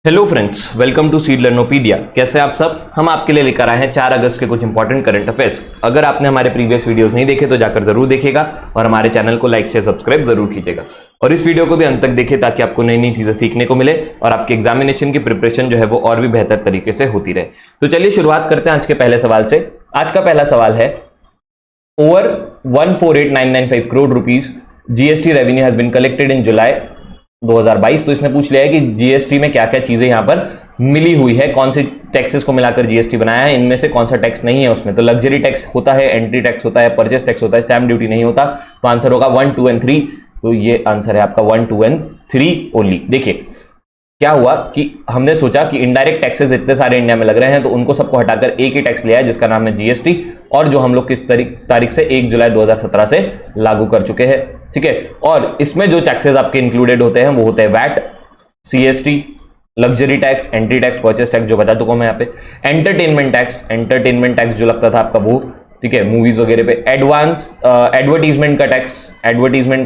Hello friends, welcome to Seed Learnopedia. कैसे आप सब? हम आपके लिए लेकर आए हैं 4 अगस्त के कुछ इंपॉर्टेंट करंट अफेयर्स। अगर आपने हमारे प्रीवियस वीडियोस नहीं देखे तो जाकर जरूर देखिएगा और हमारे चैनल को लाइक शेयर सब्सक्राइब जरूर कीजिएगा और इस वीडियो को भी अंत तक देखिए ताकि आपको नई नई चीजें सीखने को मिले और आपके एग्जामिनेशन की प्रिपरेशन जो है वो और भी बेहतर तरीके से होती रहे। तो चलिए शुरुआत करते हैं आज के पहले सवाल से। आज का पहला सवाल है, over 148,995 crore rupees GST revenue has been collected in July 2022। तो इसने पूछ लिया है कि जीएसटी में क्या क्या चीजें यहां पर मिली हुई है, कौन से टैक्सेस को मिलाकर जीएसटी बनाया है, इनमें से कौन सा टैक्स नहीं है उसमें। तो लग्जरी टैक्स होता है, एंट्री टैक्स होता है, परचेस टैक्स होता है, स्टैम्प ड्यूटी नहीं होता। तो आंसर होगा 1, 2 एंड 3। तो ये आंसर है आपका 1, 2 एंड 3 ओनली। देखिए क्या हुआ कि हमने सोचा कि इनडायरेक्ट टैक्सेस इतने सारे इंडिया में लग रहे हैं तो उनको सबको हटाकर एक ही टैक्स लिया है जिसका नाम है जीएसटी, और जो हम लोग किस तारीख से 1 जुलाई 2017 से लागू कर चुके हैं। ठीक है, और इसमें जो टैक्सेस आपके इंक्लूडेड होते हैं वो होते हैं VAT, CST, luxury tax, entry tax, purchase tax जो बता चुका हूं मैं यहाँ पे, एंटरटेनमेंट टैक्स जो लगता था आपका वो, ठीक है, मूवीज वगैरह पे, एडवर्टीजमेंट का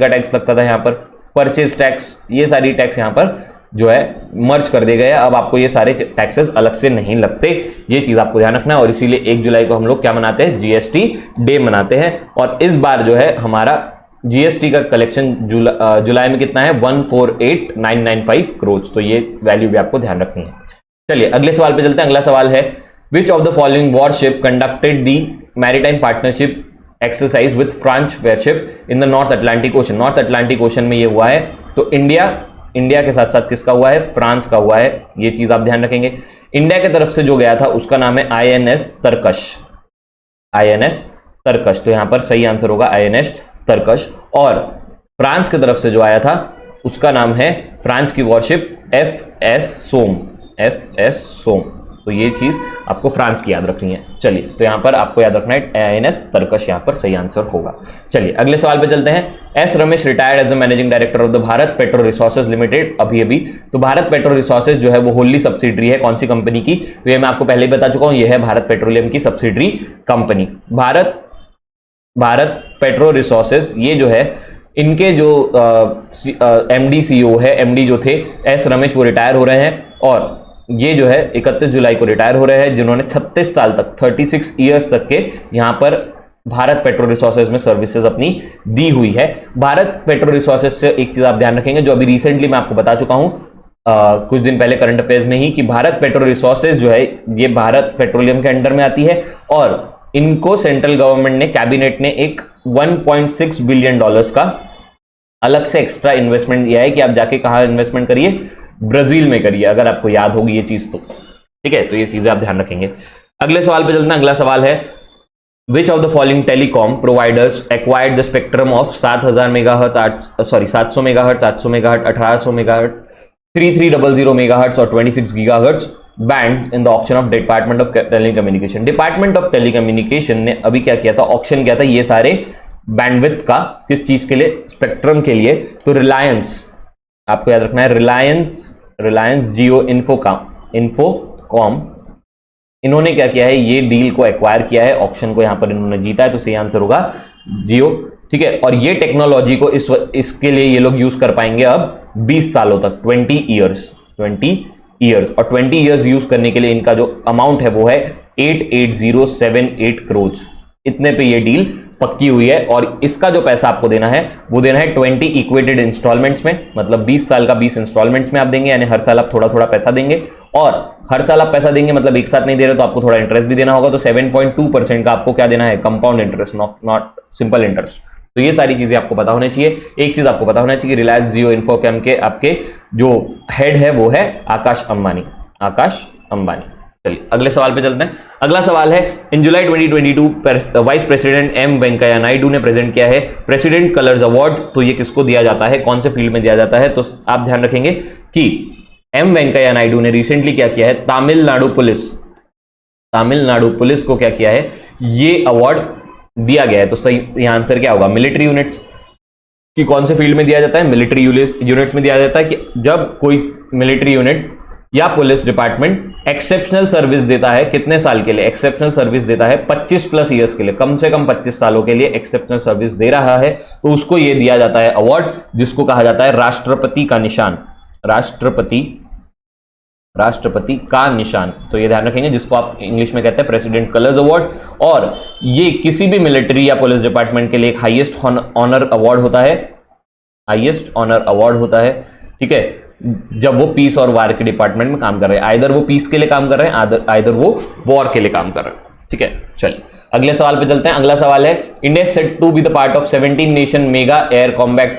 टैक्स लगता था यहाँ पर, परचेस टैक्स, ये सारी टैक्स यहाँ पर जो है मर्ज कर दिए गए। अब आपको ये सारे टैक्सेस अलग से नहीं लगते, ये चीज आपको ध्यान रखना है। और इसीलिए 1 जुलाई को हम लोग क्या मनाते हैं? जीएसटी डे मनाते हैं। और इस बार जो है हमारा जीएसटी का कलेक्शन जुलाई में कितना है? 148,995 करोड़। तो ये वैल्यू भी आपको ध्यान रखनी है। चलिए अगले सवाल पे चलते हैं। अगला सवाल है, which of the following warship conducted the maritime partnership exercise with French warship in the North Atlantic Ocean. North Atlantic Ocean में ये हुआ है। तो इंडिया के साथ साथ किसका हुआ है? फ्रांस का हुआ है। ये चीज आप ध्यान रखेंगे। इंडिया की तरफ से जो गया था उसका नाम है आईएनएस तरकश। तो यहां पर सही आंसर होगा आईएनएस तरकश। और फ्रांस की तरफ से जो आया था उसका नाम है, फ्रांस की वॉरशिप एफएस सोम। तो ये चीज आपको फ्रांस की याद रखनी है। चलिए, तो यहां पर आपको याद रखना है आईएनएस तरकश, यहां पर सही आंसर होगा। चलिए अगले सवाल पे चलते हैं। S Ramesh retired as the managing director of the Bharat petro resources limited अभी। तो भारत पेट्रो रिसोर्सेज जो है वो होली सब्सिडरी है कौन सी कंपनी की? तो ये मैं आपको पहले ही बता चुका हूं, ये है भारत पेट्रोलियम की subsidiary company. Bharat petro resources ये जो है, इनके जो एमडी सीईओ है, एमडी जो थे एस रमेश, वो रिटायर हो रहे हैं। और ये जो है 31 जुलाई को रिटायर हो रहे हैं, जिन्होंने 36 साल तक 36 ईयर्स तक के यहां पर भारत पेट्रो रिसोर्सेज में सर्विसेज अपनी दी हुई है। भारत पेट्रो रिसोर्सेज से एक चीज आप ध्यान रखेंगे जो अभी रिसेंटली मैं आपको बता चुका हूं कुछ दिन पहले करंट अफेयर्स में ही, कि भारत पेट्रो रिसोर्सेज जो है ये भारत पेट्रोलियम के अंडर में आती है। और इनको सेंट्रल गवर्नमेंट ने, कैबिनेट ने एक 1.6 बिलियन डॉलर्स का अलग से एक्स्ट्रा इन्वेस्टमेंट दिया है कि आप जाके कहां इन्वेस्टमेंट करिए? ब्राजील में करिए, अगर आपको याद होगी ये चीज तो। ठीक है, तो ये चीजें आप ध्यान रखेंगे। अगले सवाल पे चलते हैं। अगला सवाल है, which of the following telecom providers acquired the spectrum of 700 megahertz, 800 megahertz, 1800 megahertz, 3300 megahertz और 26 gigahertz band in the auction of department of telecommunication. Department of telecommunication ने अभी क्या किया था? ऑक्शन किया था ये सारे बैंडविड्थ का। किस चीज के लिए? स्पेक्ट्रम के लिए। तो रिलायंस, आपको याद रखना है, रिलायंस जियो इन्फोकॉम, इन्होंने क्या किया है? ये डील को एक्वायर किया है, ऑक्शन को यहां पर इन्होंने जीता है। तो सही आंसर होगा जियो। ठीक है, और ये टेक्नोलॉजी को इसके लिए ये लोग यूज कर पाएंगे अब 20 सालों तक, 20 ईयर्स। और 20 ईयर्स यूज करने के लिए इनका जो अमाउंट है वो है 88078 करोड़। इतने पे ये डील पक्की हुई है। और इसका जो पैसा आपको देना है वो देना है 20 इक्वेटेड इंस्टॉलमेंट्स में, मतलब 20 साल का 20 इंस्टॉलमेंट्स में आप देंगे, यानी हर साल आप थोड़ा थोड़ा पैसा देंगे। और हर साल आप पैसा देंगे मतलब एक साथ नहीं दे रहे तो आपको थोड़ा इंटरेस्ट भी देना होगा। तो 7.2% का आपको क्या देना है? Compound interest, not simple interest. तो ये सारी चीजें आपको पता होनी चाहिए। एक चीज आपको पता होना चाहिए कि रिलायंस जियो इन्फोकॉम के आपके जो हेड है वो है आकाश अंबानी। चलिए अगले सवाल पे चलते हैं। अगला सवाल है, in July 2022 vice president M Venkaiah Naidu ने प्रेजेंट किया है प्रेसिडेंट कलर्स अवार्ड्स। तो ये किसको दिया जाता है, कौन से फील्ड में दिया जाता है? तो आप ध्यान रखेंगे कि एम वेंकैया नायडू ने रिसेंटली क्या किया है? तमिलनाडु पुलिस को क्या किया है? ये अवार्ड दिया गया है। तो सही आंसर क्या होगा? Military units. कि कौन से फील्ड में दिया जाता है? मिलिट्री यूनिट्स में दिया जाता है। कि जब कोई मिलिट्री यूनिट या पुलिस डिपार्टमेंट एक्सेप्शनल सर्विस देता है, कितने साल के लिए एक्सेप्शनल सर्विस देता है? 25+ ईयर्स के लिए, कम से कम 25 सालों के लिए एक्सेप्शनल सर्विस दे रहा है, तो उसको यह दिया जाता है अवार्ड, जिसको कहा जाता है राष्ट्रपति का निशान। राष्ट्रपति राष्ट्रपति का निशान, तो ये ध्यान रखेंगे, जिसको आप इंग्लिश में कहते हैं प्रेसिडेंट कलर्स अवार्ड। और ये किसी भी मिलिट्री या पुलिस डिपार्टमेंट के लिए एक हाईएस्ट ऑनर अवार्ड होता है, हाईएस्ट ऑनर अवार्ड होता है, ठीक है, जब वो पीस और वार के डिपार्टमेंट में काम कर रहे हैं। आइदर वो पीस के लिए काम कर रहे हैं, आइदर वो वॉर के लिए काम कर रहे हैं, ठीक है। चलिए अगले सवाल पे चलते हैं। अगला सवाल है, India said to be the part of 17 nation mega air combat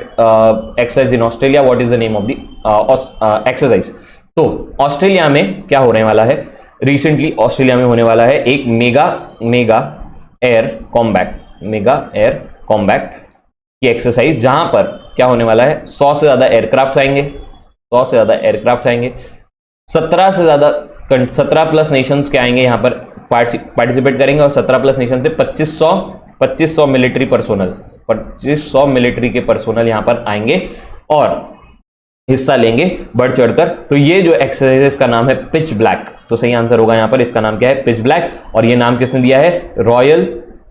exercise in Australia, what is the name of the exercise. तो ऑस्ट्रेलिया में क्या होने वाला है, रिसेंटली ऑस्ट्रेलिया में होने वाला है एक मेगा एयर कॉम्बैट की एक्सरसाइज, जहां पर क्या होने वाला है, 100 से ज्यादा एयरक्राफ्ट आएंगे, 100 से ज्यादा एयरक्राफ्ट आएंगे, 17 प्लस नेशंस के आएंगे यहां पर पार्टिसिपेट करेंगे, और 17 प्लस नेशन से 2500 मिलिट्री पर्सोनल, 2500 मिलिट्री के पर्सोनल यहां पर आएंगे और हिस्सा लेंगे बढ़ चढ़कर। तो ये जो एक्सरसाइज का नाम है पिच ब्लैक, तो सही आंसर होगा यहां पर, इसका नाम क्या है, पिच ब्लैक। और ये नाम किसने दिया है,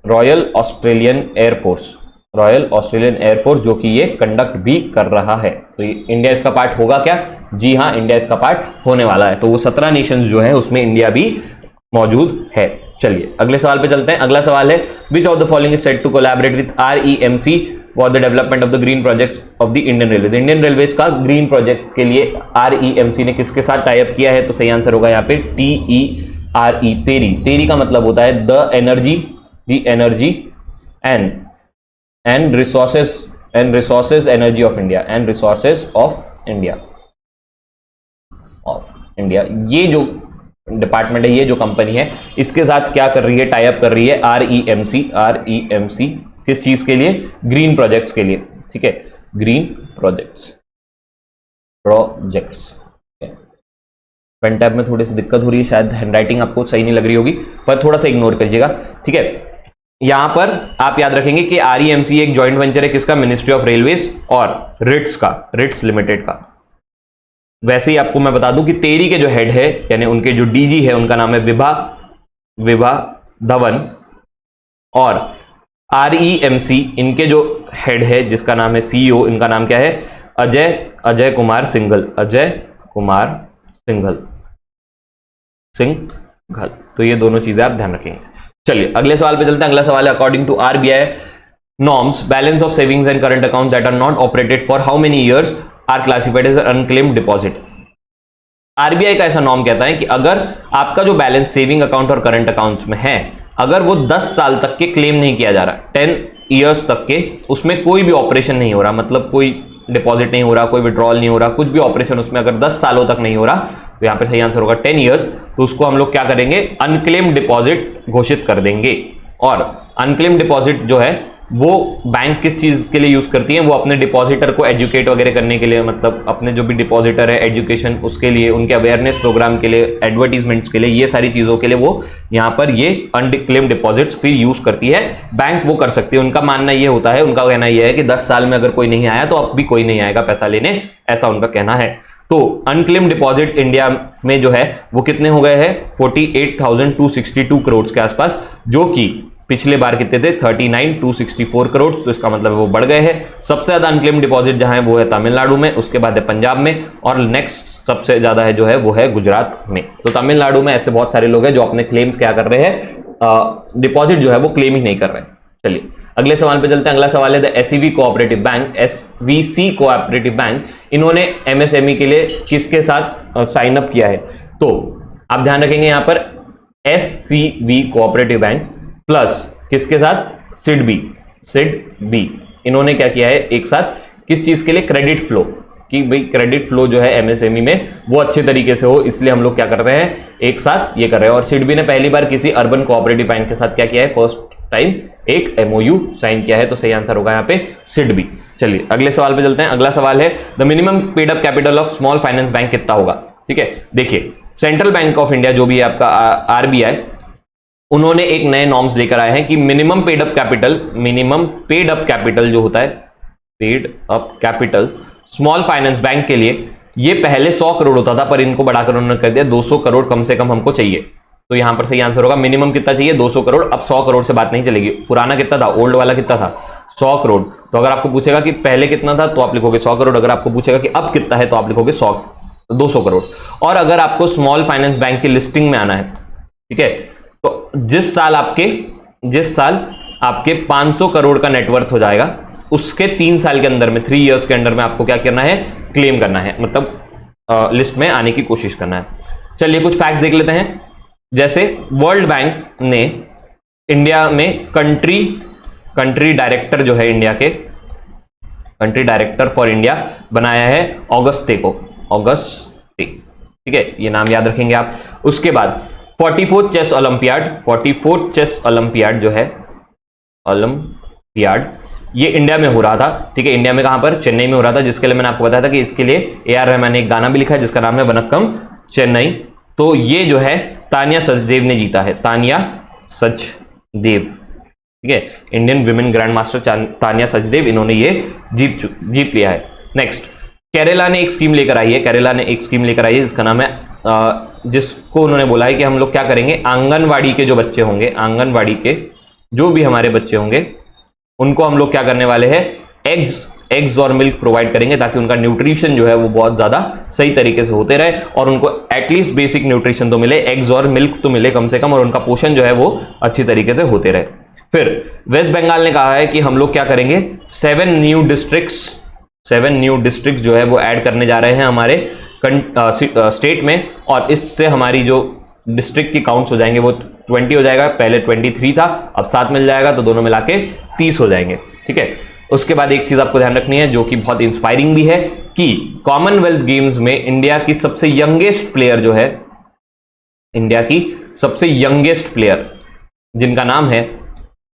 royal Australian air force, royal Australian air force, जो कि ये कंडक्ट भी कर रहा है। तो इंडिया इसका पार्ट होगा क्या, जी हाँ, इंडिया इसका पार्ट होने वाला है। तो वो 17 नेशंस जो है उसमें इंडिया भी मौजूद है। चलिए अगले सवाल पे चलते हैं। अगला सवाल है, which of the following is said to collaborate with REMC for the development of the green projects of the Indian railway. Indian railways का ग्रीन प्रोजेक्ट के लिए REMC ने किसके साथ टाई अप किया है, तो सही आंसर होगा यहाँ पे TERE, तेरी का मतलब होता है the energy and resources energy of India, and resources of India. ये जो डिपार्टमेंट है, ये जो कंपनी है, इसके साथ क्या कर रही है, टाई अप कर रही है REMC किस चीज के लिए, ग्रीन प्रोजेक्ट्स के लिए, ठीक है, ग्रीन प्रोजेक्ट्स। पेन टैब में थोड़ी सी दिक्कत हो रही है, शायद हैंडराइटिंग आपको सही नहीं लग रही होगी, पर थोड़ा सा इग्नोर करिएगा, ठीक है। यहां पर आप याद रखेंगे कि REMC एक जॉइंट वेंचर है किसका, मिनिस्ट्री ऑफ रेलवेज और रिट्स लिमिटेड का। वैसे ही आपको मैं बता दूं कि टेरी के जो हेड है, यानी उनके जो DG है, उनका नाम है विभा धवन, और REMC इनके जो हेड है, जिसका नाम है CEO, इनका नाम क्या है, अजय कुमार सिंघल। तो ये दोनों चीजें आप ध्यान रखेंगे। चलिए अगले सवाल पे चलते हैं। अगला सवाल है, according to RBI norms, balance of savings and current accounts that are not operated for how many years are classified as unclaimed deposit. RBI का ऐसा नॉर्म कहता है कि अगर आपका जो बैलेंस सेविंग अकाउंट और करंट अकाउंट्स में है, अगर वो 10 साल तक के क्लेम नहीं किया जा रहा, 10 ईयर्स तक के, उसमें कोई भी ऑपरेशन नहीं हो रहा, मतलब कोई डिपॉजिट नहीं हो रहा, कोई विड्रॉल नहीं हो रहा, कुछ भी ऑपरेशन उसमें अगर 10 सालों तक नहीं हो रहा, तो यहां पे सही आंसर होगा 10 ईयर्स। तो उसको हम लोग क्या करेंगे, अनक्लेम्ड डिपॉजिट घोषित कर देंगे। और अनक्लेम्ड डिपॉजिट जो है वो बैंक किस चीज के लिए यूज करती है, वो अपने डिपॉजिटर को एजुकेट वगैरह करने के लिए, मतलब अपने जो भी डिपॉजिटर है एजुकेशन उसके लिए, उनके अवेयरनेस प्रोग्राम के लिए, एडवर्टीजमेंट्स के लिए, ये सारी चीजों के लिए वो यहाँ पर ये अनक्लेम्ड डिपॉजिट्स फिर यूज करती है। बैंक वो कर सकती है, उनका मानना ये होता है, उनका कहना यह है कि 10 साल में अगर कोई नहीं आया तो अब भी कोई नहीं आएगा पैसा लेने, ऐसा उनका कहना है। तो अनक्लेम्ड डिपॉजिट इंडिया में जो है वो कितने हो गए हैं, 48,262 करोड़ के आसपास, जो कि पिछले बार कितने थे, 39,264 करोड़। तो इसका मतलब वो बढ़ गए हैं। सबसे ज्यादा अनक्लेम्ड डिपॉजिट जहां है वो है तमिलनाडु में, उसके बाद है पंजाब में, और नेक्स्ट सबसे ज्यादा है जो है वो है गुजरात में। तो तमिलनाडु में ऐसे बहुत सारे लोग हैं जो अपने क्लेम्स क्या कर रहे हैं, डिपॉजिट जो है वो क्लेम ही नहीं कर रहे हैं। चलिए अगले सवाल पे चलते हैं। अगला सवाल है, द SVC कोऑपरेटिव बैंक, इन्होंने MSME के लिए किसके साथ साइन अप किया है, तो आप ध्यान रखेंगे यहां पर SCB कोऑपरेटिव बैंक प्लस किसके साथ, सिडबी, इन्होंने क्या किया है एक साथ, किस चीज के लिए, क्रेडिट फ्लो, कि भाई क्रेडिट फ्लो जो है MSME में वो अच्छे तरीके से हो, इसलिए हम लोग क्या कर रहे हैं, एक साथ ये कर रहे हैं। और सिडबी ने पहली बार किसी अर्बन कोऑपरेटिव बैंक के साथ क्या किया है, फर्स्ट टाइम एक MOU साइन किया है। तो सही आंसर होगा यहाँ पे सिडबी। चलिए अगले सवाल पे चलते हैं। अगला सवाल है, the minimum paid up capital of small finance bank कितना होगा, ठीक है। देखिए सेंट्रल बैंक ऑफ इंडिया जो भी है आपका RBI, उन्होंने एक नए नॉर्म्स लेकर आए हैं कि मिनिमम पेड अप कैपिटल जो होता है, paid up capital small finance bank के लिए, ये पहले 100 करोड़ होता था, पर इनको बढ़ाकर उन्होंने कर दिया 200 करोड़ कम से कम हमको चाहिए। तो यहां पर सही आंसर होगा मिनिमम कितना चाहिए, 200 करोड़। अब 100 करोड़ से बात नहीं चलेगी। पुराना कितना था, ओल्ड वाला कितना था, 100 करोड़। तो अगर आपको पूछेगा कि पहले कितना था तो आप लिखोगे 100 करोड़, अगर आपको पूछेगा कि अब कितना है तो आप लिखोगे 100। 200 करोड़। और अगर आपको स्मॉल फाइनेंस बैंक की लिस्टिंग में आना है, ठीक है, तो जिस साल आपके 500 करोड़ का नेटवर्थ हो जाएगा, उसके 3 साल के अंदर में, 3 इयर्स के अंदर में आपको क्या करना है, क्लेम करना है, मतलब लिस्ट में आने की कोशिश करना है। चलिए कुछ फैक्ट्स देख लेते हैं। जैसे वर्ल्ड बैंक ने इंडिया में कंट्री डायरेक्टर जो है, इंडिया के कंट्री डायरेक्टर फॉर इंडिया बनाया है ऑगस्टे को, ऑगस्टे, ठीक है, ये नाम याद रखेंगे आप। उसके बाद 44th चेस ओलंपियाड जो है, ओलंपियाड, ये इंडिया में हो रहा था, ठीक है, इंडिया में कहां पर, चेन्नई में हो रहा था, जिसके लिए मैंने आपको बताया था कि इसके लिए ए.आर. रहमान ने एक गाना भी लिखा है जिसका नाम है वनक्कम चेन्नई। तो ये जो है तानिया सचदेव ने जीता है, तानिया सचदेव, ठीक है, Indian women grand master Tania Sachdev, इन्होंने ये जीत लिया है। नेक्स्ट, केरला ने एक स्कीम लेकर आई है, जिसका नाम है, जिसको उन्होंने बोला है कि हम लोग क्या करेंगे, आंगनवाड़ी के जो बच्चे होंगे, आंगनवाड़ी के जो भी हमारे बच्चे होंगे, उनको हम लोग क्या करने वाले हैं, एग्स और मिल्क प्रोवाइड करेंगे, ताकि उनका न्यूट्रिशन जो है वो बहुत ज्यादा सही तरीके से होते रहे और उनको एटलीस्ट बेसिक न्यूट्रिशन तो मिले, एग्स और मिल्क तो मिले कम से कम, और उनका पोषण जो है वो अच्छी तरीके से होते रहे। फिर वेस्ट बंगाल ने कहा है कि हम लोग क्या करेंगे, 7 न्यू डिस्ट्रिक्ट्स जो है वो ऐड करने जा रहे हैं हमारे स्टेट में, और इससे हमारी जो डिस्ट्रिक्ट की काउंट्स हो जाएंगे वो 20 हो जाएगा, पहले 23 था, अब 7 मिल जाएगा, तो दोनों मिला के 30 हो जाएंगे, ठीक है। उसके बाद एक चीज आपको ध्यान रखनी है जो कि बहुत इंस्पायरिंग भी है, कि कॉमनवेल्थ गेम्स में इंडिया की सबसे यंगेस्ट प्लेयर जो है, इंडिया की सबसे यंगेस्ट प्लेयर जिनका नाम है,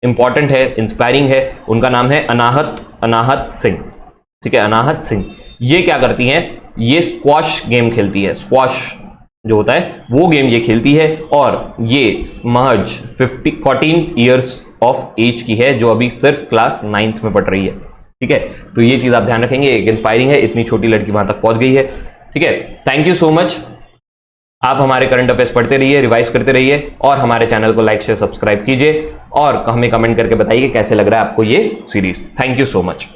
इंपॉर्टेंट है, इंस्पायरिंग है, उनका नाम है अनाहत सिंह, ठीक है, अनाहत सिंह। ये क्या करती हैं, ये स्क्वॉश गेम खेलती है, स्क्वॉश जो होता है वो गेम ये खेलती है, और ये महज 14 ईयर्स ऑफ एज की है, जो अभी सिर्फ क्लास 9th में पढ़ रही है, ठीक है। तो ये चीज आप ध्यान रखेंगे, एक इंस्पायरिंग है, इतनी छोटी लड़की वहां तक पहुंच गई है, ठीक है। Thank you so much. आप हमारे करंट अफेयर्स पढ़ते रहिए, रिवाइज करते रहिए, और हमारे चैनल को लाइक शेयर सब्सक्राइब कीजिए, और हमें कमेंट करके बताइए कैसे लग रहा है आपको ये series. Thank you so much.